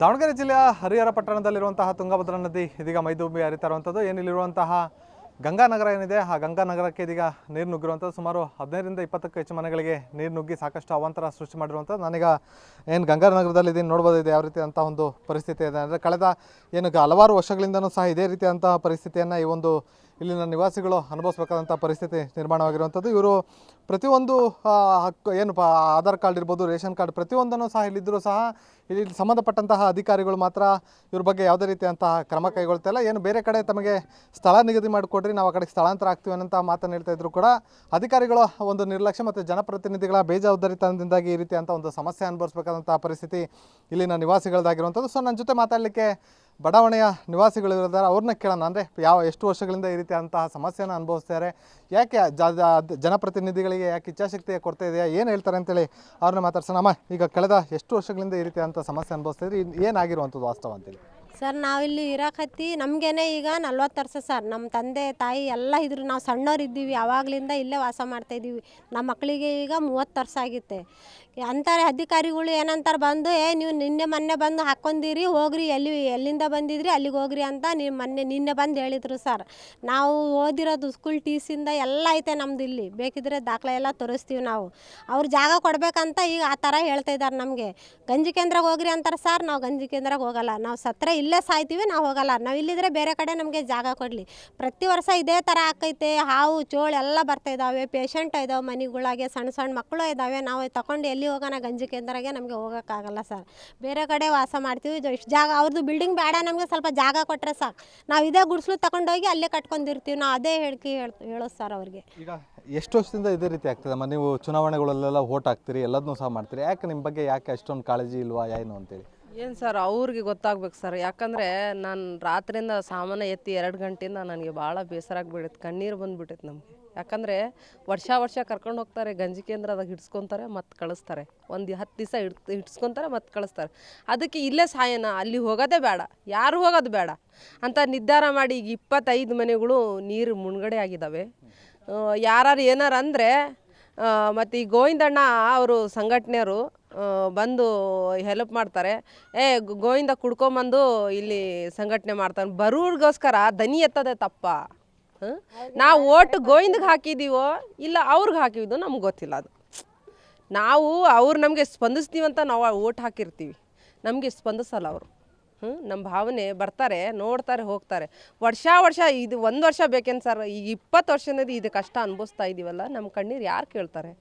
ದಾವಣಗೆರೆ ಜಿಲ್ಲೆಯ ಹರಿಹರ ಪಟ್ಟಣದಲ್ಲಿರುವಂತಹ ತುಂಗಭದ್ರಾ ನದಿ ಇದೀಗ ಮೈದುಂಬಿ ಹರಿತಾ ಇರುವಂಥದ್ದು. ಏನಿಲ್ಲಿರುವಂತಹ ಗಂಗಾನಗರ ಏನಿದೆ, ಆ ಗಂಗಾನಗರಕ್ಕೆ ಇದೀಗ ನೀರು ನುಗ್ಗಿರುವಂಥದ್ದು. ಸುಮಾರು 15ರಿಂದ 20ಕ್ಕೂ ಹೆಚ್ಚು ಮನೆಗಳಿಗೆ ನೀರು ನುಗ್ಗಿ ಸಾಕಷ್ಟು ಅವಾಂತರ ಸೃಷ್ಟಿ ಮಾಡಿರುವಂಥದ್ದು. ನಾನೀಗ ಏನು ಗಂಗಾನಗರದಲ್ಲಿ ಇದನ್ನು ನೋಡ್ಬೋದು, ಇದು ಯಾವ ರೀತಿ ಅಂತ ಒಂದು ಪರಿಸ್ಥಿತಿ ಇದೆ ಅಂದರೆ ಕಳೆದ ಹಲವಾರು ವರ್ಷಗಳಿಂದನೂ ಸಹ ಇದೇ ರೀತಿಯಾದಂತಹ ಪರಿಸ್ಥಿತಿಯನ್ನು ಈ ಒಂದು ಇಲ್ಲಿನ ನಿವಾಸಿಗಳು ಅನುಭವಿಸಬೇಕಾದಂಥ ಪರಿಸ್ಥಿತಿ ನಿರ್ಮಾಣವಾಗಿರುವಂಥದ್ದು. ಇವರು ಪ್ರತಿಯೊಂದು ಹಕ್ಕು ಆಧಾರ್ ಕಾರ್ಡ್ ಇರ್ಬೋದು, ರೇಷನ್ ಕಾರ್ಡ್ ಪ್ರತಿಯೊಂದನ್ನು ಸಹ ಇಲ್ಲಿದ್ದರೂ ಸಹ ಇಲ್ಲಿ ಸಂಬಂಧಪಟ್ಟಂತಹ ಅಧಿಕಾರಿಗಳು ಮಾತ್ರ ಇವ್ರ ಬಗ್ಗೆ ಯಾವುದೇ ರೀತಿಯಂತಹ ಕ್ರಮ ಕೈಗೊಳ್ತಾ ಇಲ್ಲ. ಏನು ಬೇರೆ ಕಡೆ ತಮಗೆ ಸ್ಥಳ ನಿಗದಿ ಮಾಡಿಕೊಡ್ರಿ, ನಾವು ಆ ಕಡೆಗೆ ಸ್ಥಳಾಂತರ ಆಗ್ತೀವಿ ಅನ್ನೋಂಥ ಮಾತನ್ನು ಹೇಳ್ತಾ ಇದ್ರು ಕೂಡ ಅಧಿಕಾರಿಗಳು ಒಂದು ನಿರ್ಲಕ್ಷ್ಯ ಮತ್ತು ಜನಪ್ರತಿನಿಧಿಗಳ ಬೇಜವಾಬ್ದಾರಿತನದಿಂದಾಗಿ ಈ ರೀತಿಯಂಥ ಒಂದು ಸಮಸ್ಯೆ ಅನುಭವಿಸಬೇಕಾದಂಥ ಪರಿಸ್ಥಿತಿ ಇಲ್ಲಿನ ನಿವಾಸಿಗಳದಾಗಿರುವಂಥದ್ದು. ಸೊ ನನ್ನ ಜೊತೆ ಮಾತಾಡಲಿಕ್ಕೆ ಬಡಾವಣೆಯ ನಿವಾಸಿಗಳು ಇದ್ದಾರೆ, ಅವ್ರನ್ನ ಕೇಳೋಣ. ಅಂದರೆ ಎಷ್ಟು ವರ್ಷಗಳಿಂದ ಈ ರೀತಿಯಂತಹ ಸಮಸ್ಯೆಯನ್ನು ಅನುಭವಿಸ್ತಾರೆ, ಯಾಕೆ ಜನಪ್ರತಿನಿಧಿಗಳಿಗೆ ಯಾಕೆ ಇಚ್ಛಾಶಕ್ತಿಯ ಕೊರತೆ ಇದೆಯಾ, ಏನು ಹೇಳ್ತಾರೆ ಅಂತೇಳಿ ಅವ್ರನ್ನ ಮಾತಾಡ್ಸೋಣ. ಅಮ್ಮ, ಈಗ ಕಳೆದ ಎಷ್ಟು ವರ್ಷಗಳಿಂದ ಈ ರೀತಿಯಂಥ ಸಮಸ್ಯೆ ಅನುಭವಿಸ್ತಾ ಇದ್ರಿ, ಏನಾಗಿರುವಂಥದ್ದು ವಾಸ್ತವ ಅಂತೇಳಿ? ಸರ್, ನಾವಿಲ್ಲಿ ಇರಾಕತ್ತಿ ನಮಗೇನೆ ಈಗ 40 ವರ್ಷ ಸರ್. ನಮ್ಮ ತಂದೆ ತಾಯಿ ಎಲ್ಲ ಇದ್ರು, ನಾವು ಸಣ್ಣವರಿದ್ದೀವಿ, ಆವಾಗಲಿಂದ ಇಲ್ಲೇ ವಾಸ ಮಾಡ್ತಾಯಿದ್ದೀವಿ. ನಮ್ಮ ಮಕ್ಕಳಿಗೆ ಈಗ 30 ವರ್ಷ ಆಗಿತ್ತೆ. ಅಂತಾರೆ ಅಧಿಕಾರಿಗಳು ಏನಂತಾರೆ ಬಂದು, ನೀವು ಮೊನ್ನೆ ಬಂದು ಹಾಕ್ಕೊಂಡಿರಿ, ಹೋಗ್ರಿ, ಎಲ್ಲಿಂದ ಬಂದಿದ್ರಿ ಅಲ್ಲಿಗೆ ಹೋಗ್ರಿ ಅಂತ ನಿನ್ನೆ ಬಂದು ಹೇಳಿದರು ಸರ್. ನಾವು ಓದಿರೋದು ಸ್ಕೂಲ್ ಟೀಸಿಂದ ಎಲ್ಲ ಐತೆ ನಮ್ದು ಇಲ್ಲಿ, ಬೇಕಿದ್ರೆ ದಾಖಲೆ ಎಲ್ಲ ತೋರಿಸ್ತೀವಿ ನಾವು. ಅವ್ರು ಜಾಗ ಕೊಡಬೇಕಂತ ಈಗ ಆ ಥರ ಹೇಳ್ತಾ ಇದ್ದಾರೆ ನಮಗೆ. ಗಂಜಿ ಕೇಂದ್ರಕ್ಕೆ ಹೋಗ್ರಿ ಅಂತಾರೆ ಸರ್, ನಾವು ಗಂಜಿ ಕೇಂದ್ರಕ್ಕೆ ಹೋಗಲ್ಲ, ನಾವು ಸತ್ತರೆ ಇಲ್ಲೇ ಸಾಯ್ತೀವಿ, ನಾವು ಹೋಗಲ್ಲ. ನಾವು ಇಲ್ಲಿದ್ರೆ ಬೇರೆ ಕಡೆ ನಮಗೆ ಜಾಗ ಕೊಡಲಿ. ಪ್ರತಿ ವರ್ಷ ಇದೇ ಥರ ಆಕೈತೆ. ಹಾವು ಚೋಳು ಎಲ್ಲ ಬರ್ತಾಯಿದ್ದಾವೆ, ಪೇಷಂಟ್ ಇದ್ದಾವೆ ಮನೆಗಳಾಗೆ, ಸಣ್ಣ ಸಣ್ಣ ಮಕ್ಕಳು ಇದ್ದಾವೆ. ನಾವು ತಗೊಂಡು ಎಲ್ಲಿ ಹೋಗೋಣ, ಗಂಜಿ ಕೇಂದ್ರಗೆ ನಮಗೆ ಹೋಗೋಕ್ಕಾಗಲ್ಲ ಸರ್. ಬೇರೆ ಕಡೆ ವಾಸ ಮಾಡ್ತೀವಿ. ಇಷ್ಟು ಜಾಗ ಅವ್ರದ್ದು ಬಿಲ್ಡಿಂಗ್ ಬೇಡ, ನಮಗೆ ಸ್ವಲ್ಪ ಜಾಗ ಕೊಟ್ಟರೆ ಸಾಕು, ನಾವು ಇದೇ ಗುಡಿಸ್ಲು ತಗೊಂಡೋಗಿ ಅಲ್ಲೇ ಕಟ್ಕೊಂಡಿರ್ತೀವಿ. ನಾವು ಅದೇ ಹೇಳೋದು ಸರ್ ಅವ್ರಿಗೆ. ಈಗ ಎಷ್ಟು ವರ್ಷದಿಂದ ಇದೇ ರೀತಿ ಆಗ್ತದಮ್ಮ? ನೀವು ಚುನಾವಣೆಗಳಲ್ಲೆಲ್ಲ ಓಟ್ ಹಾಕ್ತೀರಿ, ಎಲ್ಲದನ್ನೂ ಸಹ ಮಾಡ್ತೀರಿ, ಯಾಕೆ ನಿಮ್ಮ ಬಗ್ಗೆ ಯಾಕೆ ಅಷ್ಟೊಂದು ಕಾಳಜಿ ಇಲ್ವಾ ಏನು ಅಂತೇಳಿ? ಏನು ಸರ್, ಅವ್ರಿಗೆ ಗೊತ್ತಾಗ್ಬೇಕು ಸರ್. ಯಾಕಂದರೆ ನಾನು ರಾತ್ರಿಯಿಂದ ಸಾಮಾನು ಎತ್ತಿ 2 ಗಂಟೆಯಿಂದ ನನಗೆ ಭಾಳ ಬೇಸರ ಆಗಿಬಿಡುತ್ತೆ, ಕಣ್ಣೀರು ಬಂದುಬಿಟ್ಟೈತೆ ನಮಗೆ. ಯಾಕಂದರೆ ವರ್ಷ ಕರ್ಕೊಂಡು ಹೋಗ್ತಾರೆ, ಗಂಜಿ ಕೇಂದ್ರದಾಗ ಹಿಡ್ಸ್ಕೊತಾರೆ ಮತ್ತು ಕಳಿಸ್ತಾರೆ. ಒಂದು 10 ದಿವಸ ಹಿಡ್ಸ್ಕೊತಾರೆ ಮತ್ತು ಕಳಿಸ್ತಾರೆ. ಅದಕ್ಕೆ ಇಲ್ಲೇ ಸಾಯನ, ಅಲ್ಲಿ ಹೋಗೋದೇ ಬೇಡ, ಯಾರು ಹೋಗೋದು ಬೇಡ ಅಂತ ನಿರ್ಧಾರ ಮಾಡಿ ಈಗ 25 ಮನೆಗಳು ನೀರು ಮುಳುಗಡೆ ಆಗಿದ್ದಾವೆ. ಯಾರು ಏನಾರು ಅಂದರೆ ಮತ್ತು ಈ ಗೋವಿಂದಣ್ಣ ಅವರು ಸಂಘಟನೆಯವರು ಬಂದು ಹೆಲ್ಪ್ ಮಾಡ್ತಾರೆ. ಗೋವಿಂದ ಕುಡ್ಕೊಂಬಂದು ಇಲ್ಲಿ ಸಂಘಟನೆ ಮಾಡ್ತಾನೆ, ಬರೋರಿಗೋಸ್ಕರ ದನಿ ಎತ್ತದೇ ತಪ್ಪ. ನಾವು ಓಟು ಗೋವಿಂದಗೆ ಹಾಕಿದ್ದೀವೋ ಇಲ್ಲ ಅವ್ರಿಗೆ ಹಾಕಿದ್ದು ನಮ್ಗೆ ಗೊತ್ತಿಲ್ಲ. ಅದು ನಾವು ಅವ್ರು ನಮಗೆ ಸ್ಪಂದಿಸ್ತೀವಂತ ನಾವು ಓಟ್ ಹಾಕಿರ್ತೀವಿ, ನಮಗೆ ಸ್ಪಂದಿಸಲ್ಲ ಅವರು. ನಮ್ಮ ಭಾವನೆ ಬರ್ತಾರೆ, ನೋಡ್ತಾರೆ, ಹೋಗ್ತಾರೆ. ವರ್ಷ ಇದು 1 ವರ್ಷ ಬೇಕೇನು ಸರ್? ಈಗ 20 ವರ್ಷದಿಂದ ಇದು ಕಷ್ಟ ಅನುಭವಿಸ್ತಾ ಇದ್ದೀವಲ್ಲ, ನಮ್ಮ ಕಣ್ಣೀರು ಯಾರು ಕೇಳ್ತಾರೆ?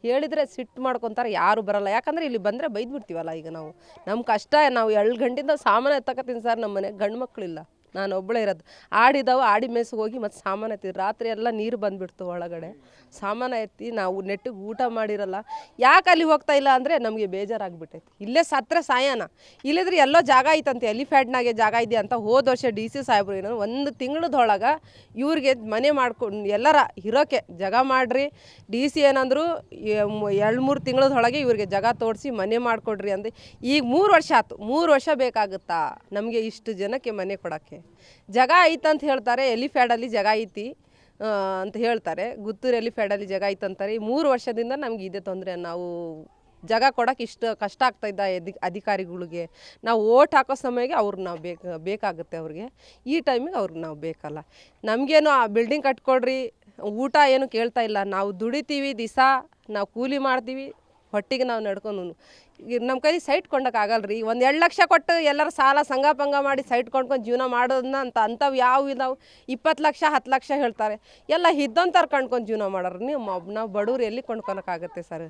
ಹೇಳಿದರೆ ಸಿಟ್ಟು ಮಾಡ್ಕೊತಾರೆ, ಯಾರು ಬರಲ್ಲ. ಯಾಕಂದರೆ ಇಲ್ಲಿ ಬಂದರೆ ಬೈದ್ಬಿಡ್ತೀವಲ್ಲ. ಈಗ ನಮ್ಮ ಕಷ್ಟ, ನಾವು 2 ಗಂಟೆಯಿಂದ ಸಾಮಾನು ಎತ್ತಕತ್ತೀನಿ ಸರ್. ನಮ್ಮ ಮನೆಗೆ ಗಂಡು ಮಕ್ಕಳಿಲ್ಲ, ನಾನು ಒಬ್ಬಳೇ ಇರೋದು. ಆಡಿದಾವೆ, ಆಡಿ ಮೇಸಿಗೆ ಹೋಗಿ ಮತ್ತು ಸಾಮಾನು ಎತ್ತಿ ರಾತ್ರಿ ಎಲ್ಲ ನೀರು ಬಂದುಬಿಡ್ತು ಒಳಗಡೆ. ಸಾಮಾನು ಎತ್ತಿ ನಾವು ನೆಟ್ಟಿಗೆ ಊಟ ಮಾಡಿರಲ್ಲ. ಯಾಕೆ ಅಲ್ಲಿ ಹೋಗ್ತಾ ಇಲ್ಲ ಅಂದರೆ ನಮಗೆ ಬೇಜಾರಾಗ್ಬಿಟ್ಟೈತಿ. ಇಲ್ಲೇ ಸತ್ತರೆ ಸಾಯನ, ಇಲ್ಲಿದ್ರೆ ಎಲ್ಲೋ ಜಾಗ ಐತಂತೆ, ಎಲಿಫ್ಯಾಡ್ನಾಗೆ ಜಾಗ ಇದೆ ಅಂತ ಹೋದ ವರ್ಷ DC ಸಾಹೇಬ್ರು ಏನೋ 1 ತಿಂಗಳದೊಳಗೆ ಇವ್ರಿಗೆ ಮನೆ ಮಾಡ್ಕೊಂಡು ಎಲ್ಲರ ಇರೋಕ್ಕೆ ಜಾಗ ಮಾಡಿರಿ. DC ಏನಂದ್ರು 2-3 ತಿಂಗಳದೊಳಗೆ ಇವ್ರಿಗೆ ಜಾಗ ತೋರಿಸಿ ಮನೆ ಮಾಡಿಕೊಡ್ರಿ ಅಂದು. ಈಗ 3 ವರ್ಷ ಆಯ್ತು. 3 ವರ್ಷ ಬೇಕಾಗುತ್ತಾ ನಮಗೆ ಇಷ್ಟು ಜನಕ್ಕೆ ಮನೆ ಕೊಡೋಕ್ಕೆ? ಜಾಗ ಐತಂತ ಹೇಳ್ತಾರೆ, ಎಲಿಫ್ಯಾಡಲ್ಲಿ ಜಾಗ ಐತಿ ಅಂತ ಹೇಳ್ತಾರೆ, ಗುತ್ತೂರು ಎಲಿಫ್ಯಾಡಲ್ಲಿ ಜಾಗ ಐತಂತಾರೆ. ಈ 3 ವರ್ಷದಿಂದ ನಮ್ಗೆ ಇದೇ ತೊಂದರೆ. ನಾವು ಜಾಗ ಕೊಡೋಕೆ ಇಷ್ಟು ಕಷ್ಟ ಆಗ್ತಾಯಿದ್ದ ಅಧಿಕಾರಿಗಳಿಗೆ. ನಾವು ಓಟ್ ಹಾಕೋ ಸಮಯಕ್ಕೆ ಅವ್ರಿಗೆ ನಾವು ಬೇಕಾಗುತ್ತೆ. ಅವ್ರಿಗೆ ಈ ಟೈಮಿಗೆ ಅವ್ರಿಗೆ ನಾವು ಬೇಕಲ್ಲ. ನಮಗೇನು ಆ ಬಿಲ್ಡಿಂಗ್ ಕಟ್ಕೊಡ್ರಿ, ಊಟ ಏನು ಕೇಳ್ತಾ ಇಲ್ಲ. ನಾವು ದುಡಿತೀವಿ, ದಿವಸ ನಾವು ಕೂಲಿ ಮಾಡ್ತೀವಿ, ಹೊಟ್ಟಿಗೆ ನಾವು ನಡ್ಕೊಂಡು ನಮ್ಮ ಕೈ ಸೈಟ್ ಕೊಂಡೋಕ್ಕಾಗಲ್ರಿ. 1-2 ಲಕ್ಷ ಕೊಟ್ಟು ಎಲ್ಲರೂ ಸಾಲ ಸಂಘ ಮಾಡಿ ಸೈಟ್ ಕೊಂಡ್ಕೊಂಡು ಜೀವನ ಮಾಡೋದನ್ನ ಅಂಥವು ಯಾವ ಇದಾವೆ? 20 ಲಕ್ಷ 10 ಲಕ್ಷ ಹೇಳ್ತಾರೆ. ಎಲ್ಲ ಇದ್ದಂಥವ್ರು ಕೊಂಡ್ಕೊಂಡು ಜೀವನ ಮಾಡೋರು. ನಾವು ಬಡವ್ರು ಎಲ್ಲಿ ಕೊಂಡ್ಕೊಳಕ್ಕಾಗತ್ತೆ ಸರ್?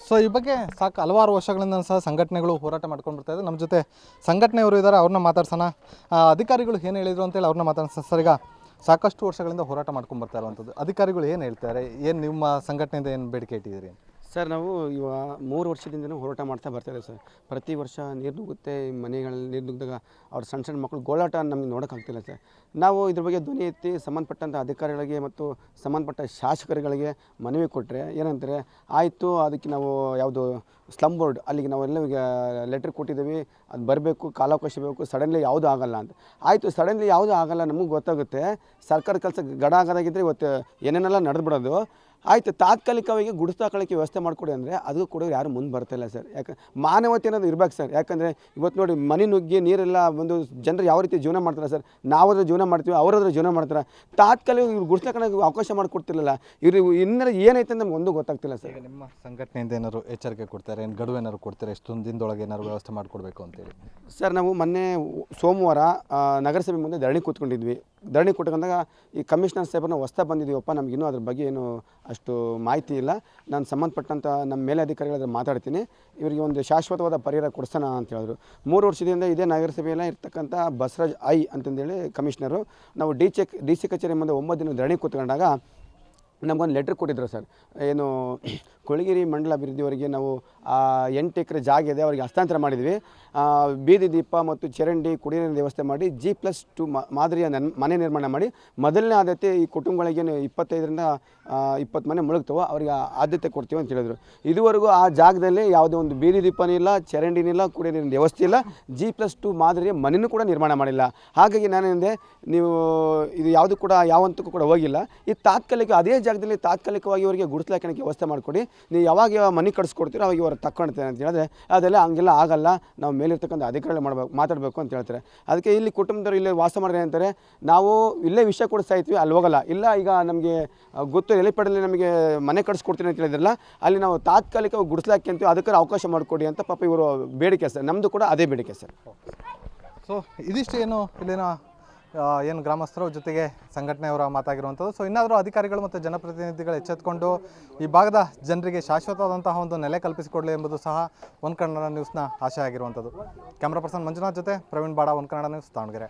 ಸೊ ಈ ಬಗ್ಗೆ ಹಲವಾರು ವರ್ಷಗಳಿಂದ ಸಹ ಸಂಘಟನೆಗಳು ಹೋರಾಟ ಮಾಡ್ಕೊಂಡು ಬರ್ತಾ ಇದ್ದಾರೆ. ನಮ್ಮ ಜೊತೆ ಸಂಘಟನೆಯವರು ಇದ್ದಾರೆ, ಅವ್ರನ್ನ ಮಾತಾಡ್ಸೋಣ. ಅಧಿಕಾರಿಗಳು ಏನು ಹೇಳಿದರು ಅಂತೇಳಿ ಅವ್ರನ್ನ ಮಾತಾಡ್ಸೋಣ. ಸರ್, ಈಗ ಸಾಕಷ್ಟು ವರ್ಷಗಳಿಂದ ಹೋರಾಟ ಮಾಡ್ಕೊಂಡು ಬರ್ತಾ ಇರುವಂಥದ್ದು, ಅಧಿಕಾರಿಗಳು ಏನು ಹೇಳ್ತಾರೆ, ಏನು ನಿಮ್ಮ ಸಂಘಟನೆಯಿಂದ ಏನು ಬೇಡಿಕೆ ಇಟ್ಟಿದ್ದೀರಿ? ಸರ್, ನಾವು ಇವಾಗ 3 ವರ್ಷದಿಂದನೂ ಹೋರಾಟ ಮಾಡ್ತಾ ಬರ್ತಾಯಿದ್ದೇವೆ ಸರ್. ಪ್ರತಿ ವರ್ಷ ನೀರು ನುಗ್ಗುತ್ತೆ, ಮನೆಗಳಲ್ಲಿ ನೀರು ನುಗ್ಗಿದಾಗ ಅವ್ರ ಸಣ್ಣ ಮಕ್ಕಳು ಗೋಳಾಟ ನಮಗೆ ನೋಡೋಕ್ಕಾಗ್ತಿಲ್ಲ ಸರ್. ನಾವು ಇದ್ರ ಬಗ್ಗೆ ಧ್ವನಿ ಎತ್ತಿ ಸಂಬಂಧಪಟ್ಟಂಥ ಅಧಿಕಾರಿಗಳಿಗೆ ಮತ್ತು ಸಂಬಂಧಪಟ್ಟ ಶಾಸಕರುಗಳಿಗೆ ಮನವಿ ಕೊಟ್ಟರೆ ಏನಂತಾರೆ, ಆಯಿತು ಅದಕ್ಕೆ ನಾವು ಯಾವುದು ಸ್ಲಮ್ ಬೋರ್ಡ್ ಅಲ್ಲಿಗೆ ನಾವೆಲ್ಲ ಈಗ ಲೆಟ್ರ್ ಕೊಟ್ಟಿದ್ದೀವಿ, ಅದು ಬರಬೇಕು, ಕಾಲಾವಕಾಶ ಬೇಕು, ಸಡನ್ಲಿ ಯಾವುದೂ ಆಗೋಲ್ಲ ಅಂತ. ಆಯಿತು, ಸಡನ್ಲಿ ಯಾವುದೂ ಆಗೋಲ್ಲ, ನಮಗೆ ಗೊತ್ತಾಗುತ್ತೆ. ಸರ್ಕಾರದ ಕೆಲಸ ಗಡ ಆಗೋದಾಗಿದ್ದರೆ ಇವತ್ತು ಏನೇನೆಲ್ಲ ನಡೆದ್ಬಿಡೋದು. ಆಯಿತು ತಾತ್ಕಾಲಿಕವಾಗಿ ಗುಡಿಸ್ತಾಕೊಳ್ಳೋಕ್ಕೆ ವ್ಯವಸ್ಥೆ ಮಾಡಿಕೊಡಿ ಅಂದರೆ ಅದು ಕೂಡ ಯಾರು ಮುಂದೆ ಬರ್ತಾಯಿಲ್ಲ ಸರ್. ಯಾಕೆ ಮಾನವತೆ ಅನ್ನೋದು ಇರ್ಬೇಕು ಸರ್. ಯಾಕಂದರೆ ಇವತ್ತು ನೋಡಿ ಮನೆ ನುಗ್ಗಿ ನೀರೆಲ್ಲ ಒಂದು ಜನರು ಯಾವ ರೀತಿ ಜೀವನ ಮಾಡ್ತಾರೆ ಸರ್, ನಾವಾದ್ರೂ ಜೀವನ ಮಾಡ್ತೀವಿ, ಅವರಾದ್ರೂ ಜೀವನ ಮಾಡ್ತಾರೆ. ತಾತ್ಕಾಲಿಕ ಇವ್ರು ಗುಡಿಸ್ತಾಕೊಳ್ಳೋಕೆ ಅವಕಾಶ ಮಾಡಿಕೊಡ್ತಿರಲಿಲ್ಲ. ಇವರು ಇನ್ನೂ ಏನೈತೆ ಅಂತ ನಮ್ಗೆ ಒಂದೂ ಗೊತ್ತಾಗ್ತಿಲ್ಲ ಸರ್. ಈಗ ನಿಮ್ಮ ಸಂಘಟನೆಯಿಂದ ಏನಾದ್ರು ಎಚ್ಚರಿಕೆ ಕೊಡ್ತಾರೆ, ಏನು ಗಡುವು ಏನಾದ್ರು ಕೊಡ್ತಾರೆ, ಎಷ್ಟೊಂದು ದಿನದೊಳಗೆ ಏನಾದ್ರು ವ್ಯವಸ್ಥೆ ಮಾಡಿಕೊಡ್ಬೇಕು ಅಂತೇಳಿ? ಸರ್ ನಾವು ಮೊನ್ನೆ ಸೋಮವಾರ ನಗರಸಭೆ ಮುಂದೆ ಧರಣಿ ಕೂತ್ಕೊಂಡಿದ್ವಿ. ಧರಣಿ ಕೂತ್ಕೊಂಡಾಗ ಈ ಕಮಿಷನರ್ ಸಾಹೇಬ್ರನ್ನ ಹೊಸ್ತಾ ಬಂದಿದ್ದೀವಪ್ಪ, ನಮಗಿನ್ನೂ ಅದ್ರ ಬಗ್ಗೆ ಏನು ಅಷ್ಟು ಮಾಹಿತಿ ಇಲ್ಲ, ನಾನು ಸಂಬಂಧಪಟ್ಟಂಥ ನಮ್ಮ ಮೇಲಧಿಕಾರಿಗಳ ಹತ್ರ ಮಾತಾಡ್ತೀನಿ, ಇವರಿಗೆ ಒಂದು ಶಾಶ್ವತವಾದ ಪರಿಹಾರ ಕೊಡಿಸೋಣ ಅಂತ ಹೇಳಿದ್ರು. 3 ವರ್ಷದಿಂದ ಇದೇ ನಗರಸಭೆಯಲ್ಲೇ ಇರ್ತಕ್ಕಂಥ ಬಸವರಾಜ್ ಐ ಅಂತಂದೇಳಿ ಕಮಿಷನರು ನಾವು ಡಿ ಸಿ ಕಚೇರಿ ಮುಂದೆ 9 ದಿನ ಧರಣಿ ಕೂತ್ಕೊಂಡಾಗ ನಮಗೊಂದು ಲೆಟ್ರ್ ಕೊಟ್ಟಿದ್ರು ಸರ್. ಏನು ಕೊಳಗೇರಿ ಮಂಡಲ ಅಭಿವೃದ್ಧಿಯವರಿಗೆ ನಾವು 8 ಎಕರೆ ಜಾಗ ಇದೆ, ಅವರಿಗೆ ಹಸ್ತಾಂತರ ಮಾಡಿದ್ವಿ. ಬೀದಿ ದೀಪ ಮತ್ತು ಚರಂಡಿ ಕುಡಿಯೋ ನೀರಿನ ವ್ಯವಸ್ಥೆ ಮಾಡಿ G+2 ಮಾದರಿಯ ಮನೆ ನಿರ್ಮಾಣ ಮಾಡಿ ಮೊದಲನೇ ಆದ್ಯತೆ ಈ ಕುಟುಂಬಗಳಿಗೆ 25ರಿಂದ 20 ಮನೆ ಮುಳುಗ್ತವೆ, ಅವರಿಗೆ ಆದ್ಯತೆ ಕೊಡ್ತೀವಿ ಅಂತ ಹೇಳಿದ್ರು. ಇದುವರೆಗೂ ಆ ಜಾಗದಲ್ಲಿ ಯಾವುದೇ ಒಂದು ಬೀದಿ ದೀಪನೂ ಇಲ್ಲ, ಚರಂಡಿನಿಲ್ಲ, ಕುಡಿಯೋ ನೀರಿನ ವ್ಯವಸ್ಥೆ ಇಲ್ಲ, G+2 ಮಾದರಿಯ ಮನೆಯೂ ಕೂಡ ನಿರ್ಮಾಣ ಮಾಡಿಲ್ಲ. ಹಾಗಾಗಿ ನಾನೇನಿದೆ, ನೀವು ಇದು ಯಾವುದು ಕೂಡ ಯಾವಂತಕ್ಕೂ ಕೂಡ ಹೋಗಿಲ್ಲ, ಈ ತಾತ್ಕಾಲಿಕ ಅದೇ ಜಾಗದಲ್ಲಿ ತಾತ್ಕಾಲಿಕವಾಗಿ ಇವರಿಗೆ ಗುಡಿಸ್ಲಾಕಣಕ್ಕೆ ವ್ಯವಸ್ಥೆ ಮಾಡಿಕೊಡಿ, ನೀವು ಯಾವಾಗ ಮನೆ ಕಟ್ಸ್ಕೊಡ್ತೀರೋ ಅವಾಗ ಇವರು ತಕ್ಕೊಳ್ತೇನೆ ಅಂತ ಹೇಳಿದ್ರೆ ಅದೆಲ್ಲ ಹಂಗೆಲ್ಲ ಆಗಲ್ಲ, ನಾವು ಮೇಲಿರ್ತಕ್ಕಂಥ ಅಧಿಕಾರಿಗಳು ಮಾತಾಡಬೇಕು ಅಂತ ಹೇಳ್ತಾರೆ. ಅದಕ್ಕೆ ಇಲ್ಲಿ ಕುಟುಂಬದವರು ಇಲ್ಲೇ ವಾಸ ಮಾಡಿದ್ರೆ ಅಂತಾರೆ, ನಾವು ಇಲ್ಲೇ ವಿಷಯ ಕೊಡಿಸ್ತಾ ಇದ್ವಿ, ಅಲ್ಲಿ ಹೋಗಲ್ಲ. ಇಲ್ಲ ಈಗ ನಮಗೆ ಗೊತ್ತು ಎಲಿಪೇಡಲ್ಲಿ ನಮಗೆ ಮನೆ ಕಟ್ಸ್ಕೊಡ್ತೀನಿ ಅಂತ ಹೇಳಿದ್ರಲ್ಲ, ಅಲ್ಲಿ ನಾವು ತಾತ್ಕಾಲಿಕವಾಗಿ ಗುಡಿಸ್ಲಾಕೆ ಅಂತೀವಿ, ಅದಕ್ಕೆ ಅವಕಾಶ ಮಾಡಿಕೊಡಿ ಅಂತ ಪಾಪ ಇವರು ಬೇಡಿಕೆ ಸರ್. ನಮ್ಮದು ಕೂಡ ಅದೇ ಬೇಡಿಕೆ ಸರ್. ಸೊ ಇದಿಷ್ಟು ಏನು ಇಲ್ಲಿನ ಏನು ಗ್ರಾಮಸ್ಥರ ಜೊತೆಗೆ ಸಂಘಟನೆಯವರ ಮಾತಾಗಿರುವಂಥದ್ದು. ಸೊ ಇನ್ನಾದರೂ ಅಧಿಕಾರಿಗಳು ಮತ್ತು ಜನಪ್ರತಿನಿಧಿಗಳು ಎಚ್ಚೆತ್ತುಕೊಂಡು ಈ ಭಾಗದ ಜನರಿಗೆ ಶಾಶ್ವತವಾದಂತಹ ಒಂದು ನೆಲೆ ಕಲ್ಪಿಸಿಕೊಡಲಿ ಎಂಬುದು ಸಹ ಒನ್ ಕನ್ನಡ ನ್ಯೂಸ್ನ ಆಶಯ ಆಗಿರುವಂಥದ್ದು. ಕ್ಯಾಮ್ರಾ ಪರ್ಸನ್ ಮಂಜುನಾಥ್ ಜೊತೆ ಪ್ರವೀಣ್ ಬಾಡ, ಒನ್ ಕನ್ನಡ ನ್ಯೂಸ್, ದಾವಣಗೆರೆ.